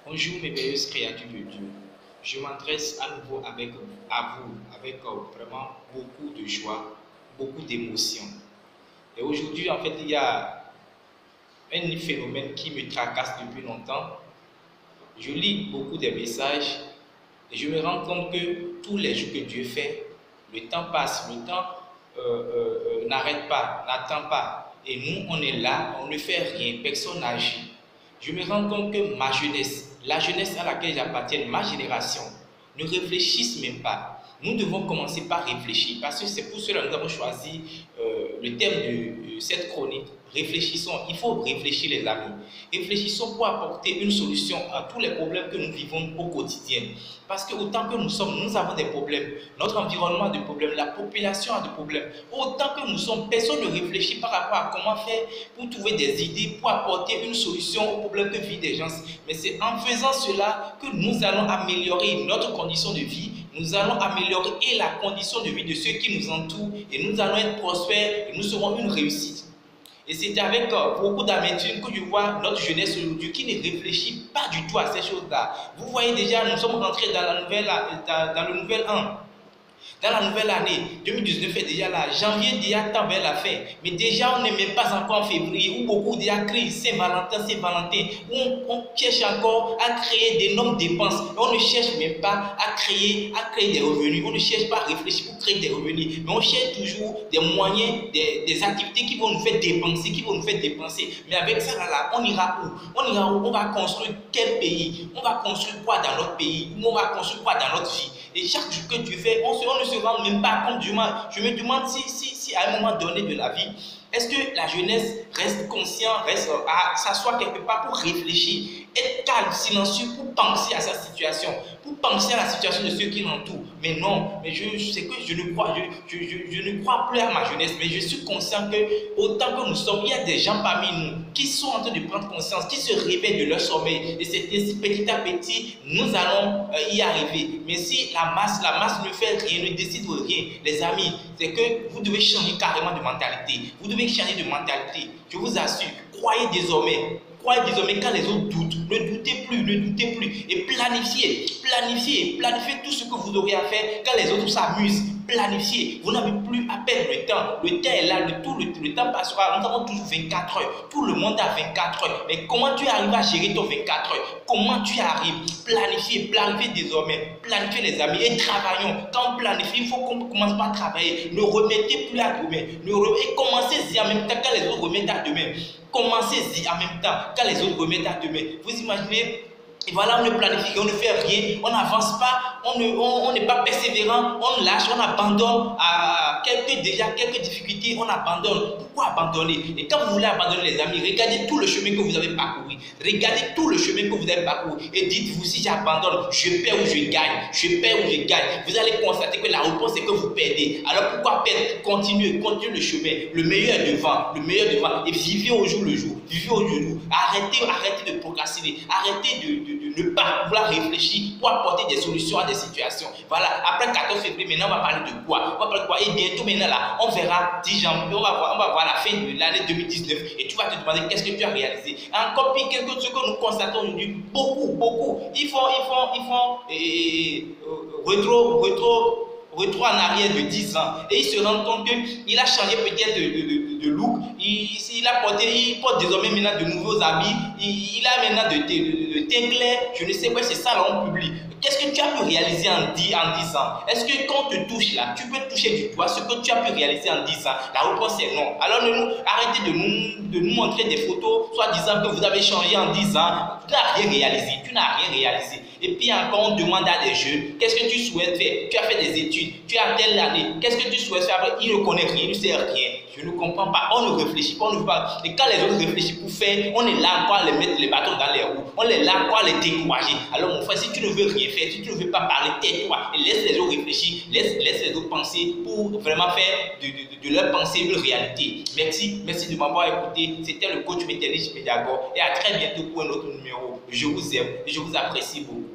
Bonjour mes merveilleuses créatures de Dieu. Je m'adresse à nouveau à vous avec vraiment beaucoup de joie, beaucoup d'émotion. Et aujourd'hui, en fait, il y a un phénomène qui me tracasse depuis longtemps. Je lis beaucoup de messages et je me rends compte que tous les jours que Dieu fait, le temps passe, le temps n'arrête pas, n'attend pas. Et nous, on est là, on ne fait rien, personne n'agit. Je me rends compte que ma jeunesse, la jeunesse à laquelle j'appartiens, ma génération, ne réfléchissent même pas. Nous devons commencer par réfléchir parce que c'est pour cela que nous avons choisi le thème de cette chronique. Réfléchissons, il faut réfléchir les amis. Réfléchissons pour apporter une solution à tous les problèmes que nous vivons au quotidien. Parce que autant que nous sommes, nous avons des problèmes. Notre environnement a des problèmes, la population a des problèmes. Autant que nous sommes, personne ne réfléchit par rapport à comment faire pour trouver des idées, pour apporter une solution aux problèmes que vivent les gens. Mais c'est en faisant cela que nous allons améliorer notre condition de vie. Nous allons améliorer la condition de vie de ceux qui nous entourent et nous allons être prospères et nous serons une réussite. Et c'est avec beaucoup d'amertume que je vois notre jeunesse aujourd'hui qui ne réfléchit pas du tout à ces choses-là. Vous voyez déjà, nous sommes rentrés dans le nouvel an. Dans la nouvelle année, 2019 est déjà là, janvier déjà tend vers la fin, mais déjà on n'est même pas encore en février, où beaucoup déjà crient Saint-Valentin, où on cherche encore à créer d'énormes dépenses, on ne cherche même pas à créer des revenus, on ne cherche pas à réfléchir pour créer des revenus, mais on cherche toujours des moyens, des activités qui vont nous faire dépenser, mais avec ça là, on ira où? On va construire quel pays? On va construire quoi dans notre pays? On va construire quoi dans notre vie? Et chaque jour que tu fais, on ne se rend même pas compte du mal. Je me demande si à un moment donné de la vie, est-ce que la jeunesse reste consciente, reste à s'asseoir quelque part pour réfléchir, être calme, silencieux pour penser à sa situation, pour penser à la situation de ceux qui l'entourent. Mais non, mais c'est que je ne crois plus à ma jeunesse, mais je suis conscient que autant que nous sommes, il y a des gens parmi nous qui sont en train de prendre conscience, qui se réveillent de leur sommeil. Et c'est ainsi petit à petit, nous allons y arriver. Mais si la masse ne fait rien, ne décide rien, les amis, c'est que vous devez changer carrément de mentalité. Vous devez changer de mentalité. Je vous assure, croyez désormais quand les autres doutent. Ne doutez plus. Et planifiez tout ce que vous aurez à faire quand les autres s'amusent. Planifiez. Vous n'avez plus à perdre le temps. Le temps est là, le temps passera. Nous avons toujours 24 heures. Tout le monde a 24 heures. Mais comment tu arrives à gérer ton 24 heures? Comment tu arrives? Planifiez désormais. Planifiez les amis et travaillons. Quand on planifie, il faut qu'on commence par travailler. Ne remettez plus à demain. Et commencez-y en même temps quand les autres remettent à demain. Commencez-y en même temps quand les autres remettent à demain. Vous imaginez? Et voilà, on ne planifie, on ne fait rien, on n'avance pas, on n'est pas persévérant, on lâche, on abandonne à quelques difficultés, on abandonne. Pourquoi abandonner? Et quand vous voulez abandonner les amis, regardez tout le chemin que vous avez parcouru. Et dites-vous, si j'abandonne, je perds ou je gagne. Vous allez constater que la réponse est que vous perdez. Alors pourquoi perdre? Continuez le chemin. Le meilleur est devant. Et vivez au jour le jour. Arrêtez de procrastiner. Arrêtez de ne pas vouloir réfléchir pour apporter des solutions à des situations. Voilà, après 14 février, maintenant on va parler de quoi? Et bientôt maintenant là, on verra 10 janvier, on va voir la fin de l'année 2019 et tu vas te demander qu'est-ce que tu as réalisé. Encore pire que ce que nous constatons aujourd'hui, beaucoup, ils font retour en arrière de 10 ans et il se rend compte qu'il a changé peut-être de look, il porte désormais maintenant de nouveaux habits, il a maintenant de teint clair, je ne sais pas, c'est ça là on publie. Qu'est-ce que tu as pu réaliser en 10 ans? Est-ce que quand on te touche là, tu peux toucher du doigt ce que tu as pu réaliser en 10 ans? La réponse est non. Alors arrêtez de nous montrer des photos, soit disant que vous avez changé en 10 ans. Tu n'as rien réalisé. Et puis encore, on demande à des jeunes, qu'est-ce que tu souhaites faire? Tu as fait des études, tu as telle année, qu'est-ce que tu souhaites faire? Il ne connaît rien, il ne sait rien. Je ne comprends pas, on ne réfléchit pas, on ne veut pas. Et quand les autres réfléchissent pour faire, on est là encore à les mettre les bâtons dans les roues, on est là encore à les décourager. Alors mon frère, si tu ne veux rien faire, si tu ne veux pas parler, tais-toi et laisse les autres réfléchir, laisse les autres penser pour vraiment faire de leur pensée une réalité. Merci de m'avoir écouté. C'était le coach Métélis Mediagor et à très bientôt pour un autre numéro. Je vous aime et je vous apprécie beaucoup.